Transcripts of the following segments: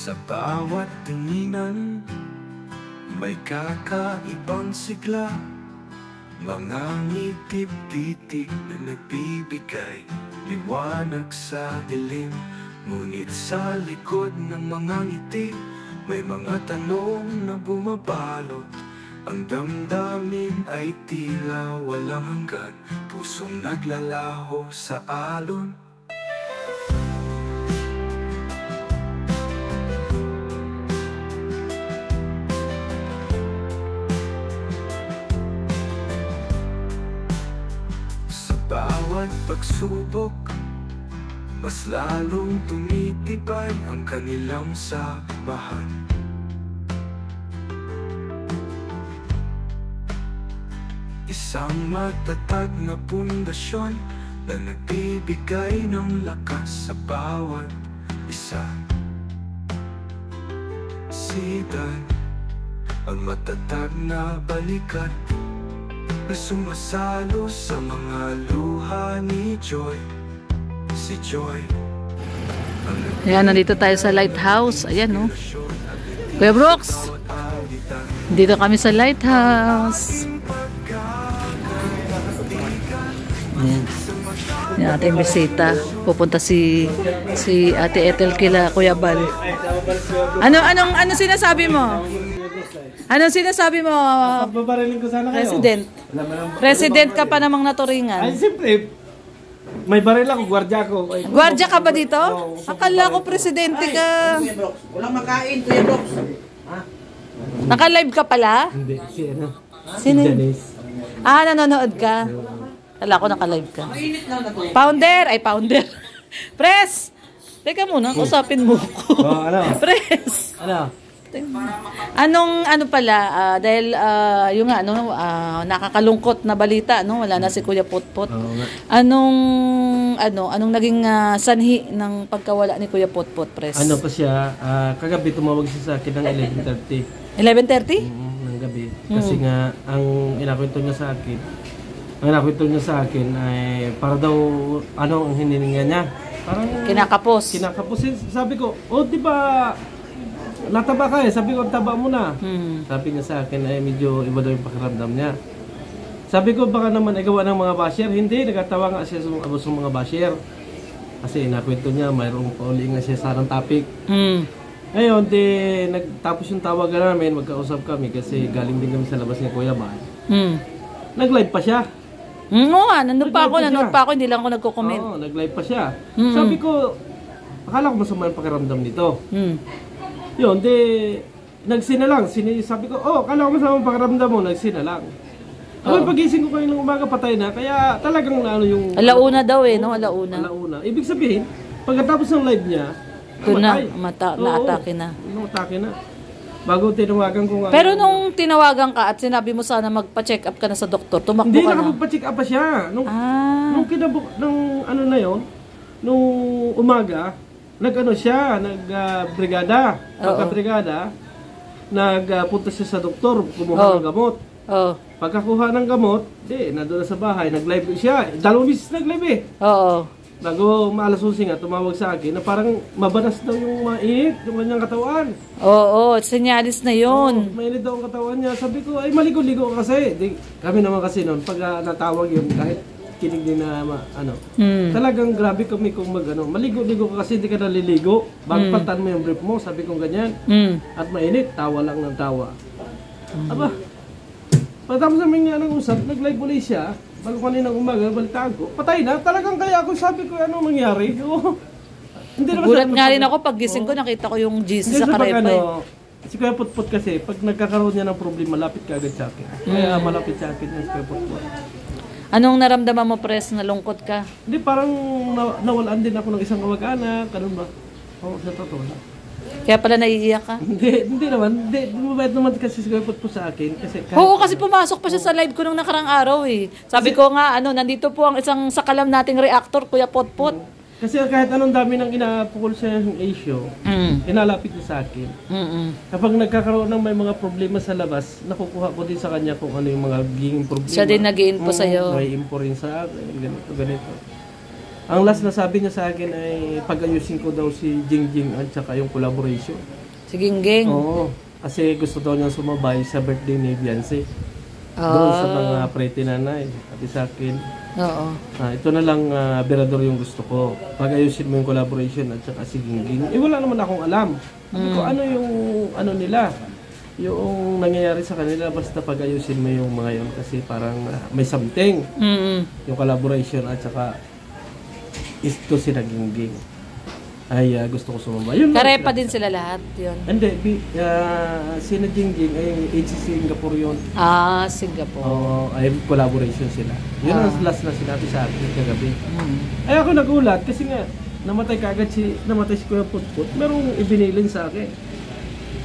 Sa bawat tinginan, may kakaibang sigla. Mga ngitip-titig na nagbibigay liwanag sa dilim. Ngunit sa likod ng mga ngiti, may mga tanong na bumabalot. Ang damdamin ay tila walang hanggan, pusong naglalaho sa alon. Sa bawat pagsubok, mas lalong tumitibay ang kanilang samahan. Isang matatag na pundasyon na nagbibigay ng lakas sa bawat isa. Sidan, ang matatag na balikat na sumasalo sa mga luha ni Joy. Si Joy. Ayan, nandito tayo sa lighthouse. Ayan, no? Kuya Brooks, dito kami sa lighthouse. Ayan. Yan ating bisita. Pupunta si Ate Ethel kila Kuya Bal. Ano sinasabi mo? Anong sinasabi mo? Babariling ko sana kayo. President. President ka pa namang naturingan. Ay, siyempre. May baril ako, gwardiya ko. Gwardiya ka ba dito? Akala ko presidente ka. Walang makain, Kuya Brooks. Naka-live ka pala? Hindi, si ano? Sino? Si Janice. Nanonood ka? Kala ko naka-live ka. Founder! Ay, founder. Press! Teka muna, usapin mo ko. Ano? Press! Ano? Ano pala, dahil yung nakakalungkot na balita, no? Wala na si Kuya Putput. Anong naging sanhi ng pagkawala ni Kuya Putput, Press? Ano pa siya, kagabi tumawag siya sa akin ng 11:30. 11:30? Ng gabi. Kasi nga, ang inakwento niya sa akin ay para daw, ang hinihinga niya. Parang Kinakapos. Sabi ko, di ba, nataba ka eh. Sabi ko, taba mo na. Sabi niya sa akin ay medyo iba daw yung pakiramdam niya. Sabi ko, baka naman igawa ng mga basher. Hindi, nagatawa nga siya sa mga basher. Kasi nakwento niya, mayroong pauling na siya sa ng topic. Ngayon, nagtapos yung tawagan namin, magkausap kami kasi galing din kami sa labas ni Kuya Bal. Nag-live pa siya. Oo nga, nanood pa ako, hindi lang ako nagko-comment. Oo, nag-live pa siya. Sabi ko, akala ko masama yung pakiramdam nito. Yun, nagsina lang. Sabi ko, akala ko masama yung pakiramdam mo, nagsina lang. Pagising ko kayo ng umaga, patay na. Kaya talagang yung... Alauna daw no? Alauna. Ibig sabihin, pagkatapos ng live niya, naatake na. Naatake na. Bago tinawagan ko nga. Pero nung tinawagan ka at sinabi mo sana magpa-check up ka na sa doktor, tumakbo ka na? Hindi, nakapagpa-check up pa siya. Nung nung umaga, nag-brigada. Pagka-brigada, nagpunta siya sa doktor, kumuha ng gamot. Pagkakuha ng gamot, nandun na sa bahay, nag-live siya. 2 beses nag-live eh. Bago maalas 11 nga, tumawag sa akin na parang mabanas daw yung mainit, yung kanyang katawan. Senyalis na yun. Mainit daw ang katawan niya. Sabi ko, ay maligo-ligo kasi. Kami naman kasi noon, pag natawag yun, kahit kinig din na talagang grabe kami kung maligo-ligo ka kasi hindi ka naliligo. Bago palitan mo yung brief mo, sabi ko ganyan. At mainit, tawa lang ng tawa. Aba, pagkatapos namin nga ng usap, nag-live ulit siya. Bago kaninang umaga, balitaan ko, patay na. Talagang kaya ako sabi ko, ano nangyari? Gulat nga rin ako, pag gising ko, nakita ko yung Jesus sa karepay. Si Kuya Putput kasi, pag nagkakaroon niya ng problema, malapit ka agad sa akin. Kaya malapit sa akin yung Kuya Putput. Anong naramdaman mo, Pres? Nalungkot ka? Hindi, parang nawalaan din ako ng isang kamag-anak. Ganun ba? Sa totoo lang. Kaya pala naiiyak ka? Hindi naman. Mabait naman kasi si Kuya Putput sa akin. Kasi pumasok pa siya sa live ko nung nakarang araw eh. Sabi ko nga, nandito po ang isang sakalam nating reactor, Kuya Putput. Kasi kahit anong dami ng inapukol sa yung issue, inalapit niya sa akin. Kapag nagkakaroon ng may mga problema sa labas, nakukuha ko din sa kanya kung ano yung mga giging problema. Siya din nag-i-info sa'yo. May info rin sa akin, ganito. Ang last na sabi niya sa akin ay pag-ayusin ko daw si Jingjing at saka yung collaboration. Si Gingging. Oo. Kasi gusto daw niya sumabay sa birthday ni Beyonce. Doon sa mga pretty nanay. Sabi sa akin, Oo. ito na lang Berador yung gusto ko. Pag-ayusin mo yung collaboration at saka si Gingging. Wala naman akong alam. Sabi ko, ano yung ano nila? Yung nangyayari sa kanila, basta pag-ayusin mo yung mga yun. Kasi parang may something. Yung collaboration at saka ito si Gingging. Ay, gusto ko sumama. Yun lang. Karepa din sila lahat, yun. Hindi, si Gingging ay Singapore yun. Singapore. Ay collaboration sila. Yun ang last na sinabi sa akin kagabi. Ay ako nagulat kasi nga namatay si Kuya Putput. Merong ibinilin sa akin.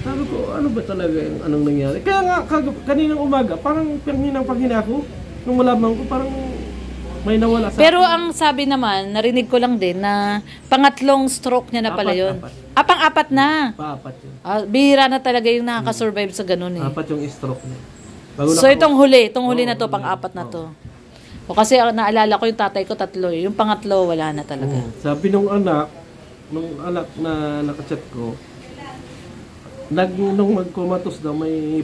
Sabi ko, ano ba talaga yung anong nangyari? Kaya nga kaninang umaga, parang panghinang ko. Nung malaman ko, parang may nawala sa Pero akin. ang sabi naman, narinig ko lang din na pangatlong stroke niya na pala yun. Pang-apat na. Paapat yun. Bihira na talaga yung nakaka-survive sa ganun eh. Apat yung stroke niya. So itong huli na to, pang-apat na to. O kasi naalala ko yung tatay ko 3 eh. Yung pangatlo, wala na talaga. Sabi nung anak na nakachat ko, nung magkumatos daw, may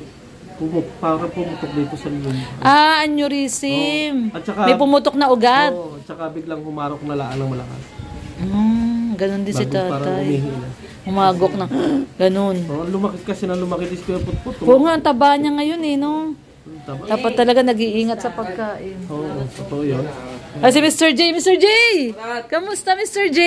parang pumutok dito sa loob. Aneurysm. At saka, may pumutok na ugat. at saka biglang humarok na laan ng malakas. Ganun din si Parang tatay. umihina. Humagok na. Ganun. Lumaki kasi na lumaki dis Kuya Putput. Oo nga, ang taba niya ngayon eh, no? Tama. Dapat talaga nag-iingat sa pagkain. Oo, totoo yun. Si Mr. J! Mr. J! Kamusta, Mr. J?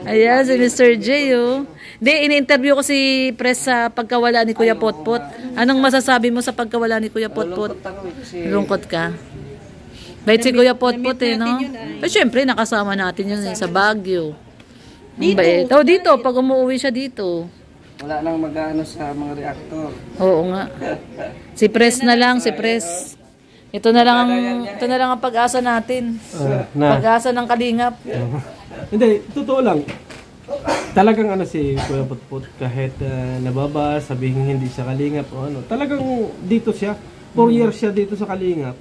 Ayan, si Mr. J, oh. Hindi, ini-interview ko si Pres sa pagkawala ni Kuya Potpot. Anong masasabi mo sa pagkawala ni Kuya Potpot? Lungkot ka? Bait si Kuya Potpot eh, no? Syempre, nakasama natin yun sa Baguio. Bait. Dito, pag umuwi siya dito. Wala nang mag-ano sa mga reactor. Oo nga. Si Pres na lang, si Pres. Ito na lang ang pag-asa natin. Pag-asa ng Kalingap. Hindi, totoo lang. Talagang si Kuya Putput kahit nababa, sabihin hindi siya Kalingap o ano. Talagang dito siya. 4 years siya dito sa Kalingap.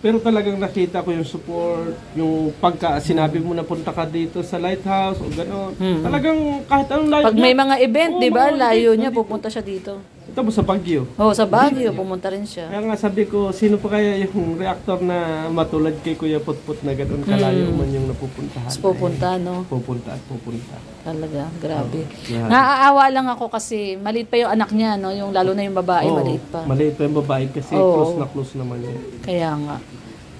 Pero talagang nakita ko yung support, yung pagka sinabi mo na punta ka dito sa lighthouse o gano'n. Talagang kahit anong lighthouse. Pag may mga event, di ba, layo niya, pupunta siya dito. Ito mo sa Baguio. Sa Baguio, pumunta rin siya. Kaya nga sabi ko, sino pa kaya yung reactor na matulad kay Kuya Putput na gano'n kalayo man yung napupuntahan. Pupunta, no? Pupunta. Talaga, grabe. Naaawa lang ako kasi maliit pa yung anak niya, no? Yung lalo na yung babae, maliit pa. Maliit pa yung babae kasi close naman yun. Kaya nga.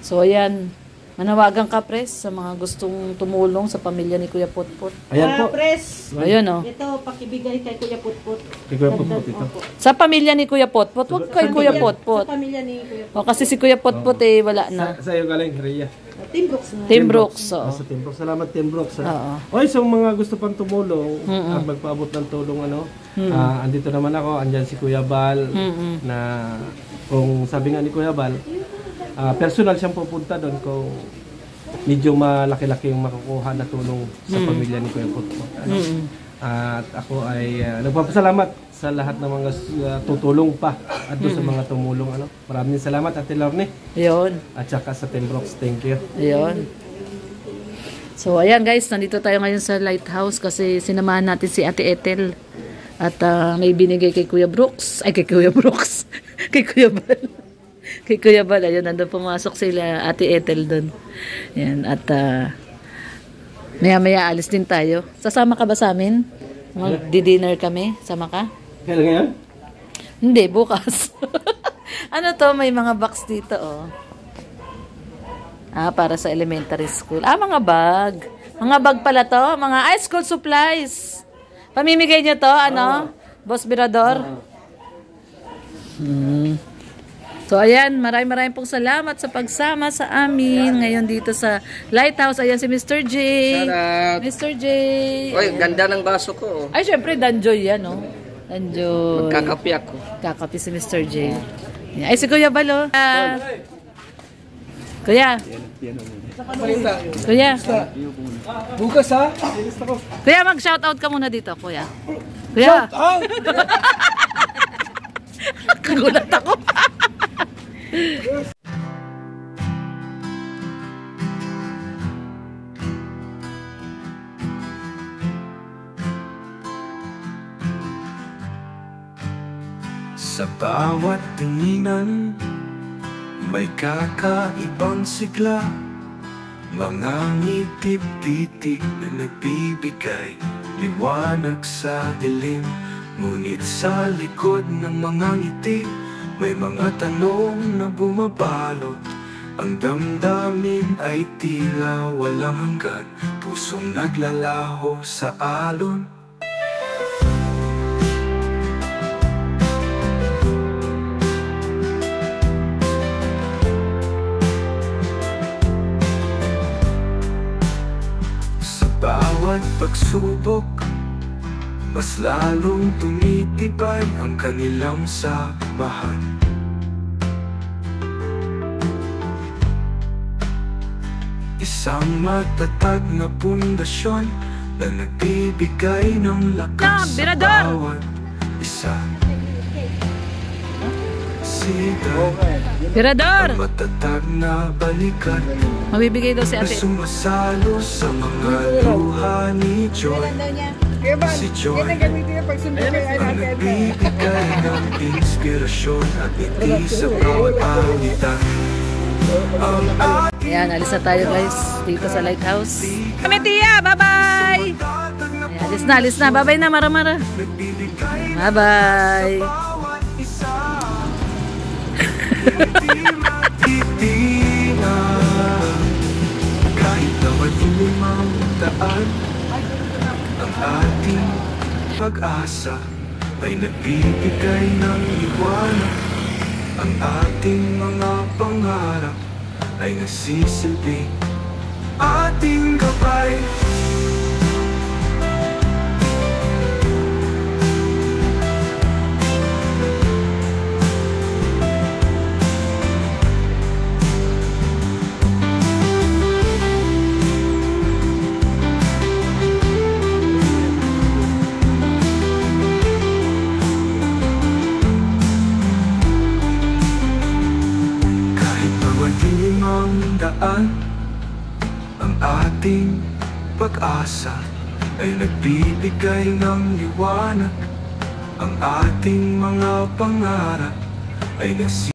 So, ayan. Manawagan ka, Pres, sa mga gustong tumulong sa pamilya ni Kuya Potpot. Ayan po. Pres, Ayun, oh. ito, pakibigay kay Kuya Putput. Kay Kuya Putput ito. Sa pamilya ni Kuya Potpot, wag kay Kuya Potpot. Sa pamilya ni Kuya Putput. Kasi si Kuya Potpot wala na. Sa iyo galing, Rhea. Team Brooks na. Team Brooks, Sa Team Brooks. Salamat Team Brooks. Oo. Oy, sa mga gusto pang tumulong at magpaabot ng tulong andito naman ako, andyan si Kuya Bal na kung sabi nga ni Kuya Bal, personal siyang pupunta doon kung medyo malaki-laki yung makukuha na tulong sa pamilya ni Kuya Potpot. At ako ay nagpapasalamat sa lahat ng mga tutulong pa at doon sa mga tumulong. Maraming salamat Ate Lorne. Yun. At saka sa Team Brooks, thank you. Ayun. So, ayan guys, nandito tayo ngayon sa Lighthouse kasi sinamahan natin si Ate Ethel. At may binigay kay Kuya Brooks. Ay, kay Kuya Brooks. Kay Kuya Bal. Kay Kuya Bal. Ayun, nandun pumasok sila Ate Ethel doon. Ayan, at maya-maya alis din tayo. Sasama ka ba sa amin? Magdi-dinner kami. Sama ka? Kailan ngayon? Hindi, bukas. Ano to? May mga box dito, oh. Para sa elementary school. Mga bag. Mga bag pala to. Mga school supplies. Pamimigay niyo to, Boss Berador? So, ayan. Maraming pong salamat sa pagsama sa amin. Ngayon dito sa Lighthouse. Ayan si Mr. J. Shoutout. Mr. J. Oy, ganda ng baso ko. Ay, syempre, Danjoy yan, no? Danjoy. Magkakapi ako. Kakapi si Mr. J. Ay, si Kuya Balo. Kuya. Kuya. Bukas ha? Kuya, mag-shoutout ka muna dito, Kuya. Kuya. Shoutout! Kagulat ako. Sa bawat tinginan, may kakaibang sigla. Mga ngitip-titig na nagbibigay liwanag sa dilim. Ngunit sa likod ng mga ngiti, may mga tanong na bumabalot. Ang damdamin ay tila walang hanggan, pusong naglalaho sa alon. Sa bawat pagsubok, mas lalong tumitibay ang kanilang samahan. Isang matatag na pundasyon na nagbibigay ng lakas sa Birador! bawat isa. Sigat, Tirador! matatag na balikat Mabibigay daw si na ate. sumasalo sa mga luha ni Joy. Si Joy ang nagbibigay ng inspirasyon at ngiti sa bawat pagitan. Ang Ayan, alis na tayo guys dito sa lighthouse. Kami Tia, bye-bye! Ayan, alis na, bye-bye na, mara-mara. nagbibigay Bye-bye! bawat isa. Hindi matitinag kahit na malimang daan. Ang ating pag-asa ay nagbibigay ng liwanag. Ang ating mga pangarap ay nasisilbing ating gabay. Limang daan, ang ating pag-asa ay nagbibigay ng liwanag. Ang ating mga pangarap ay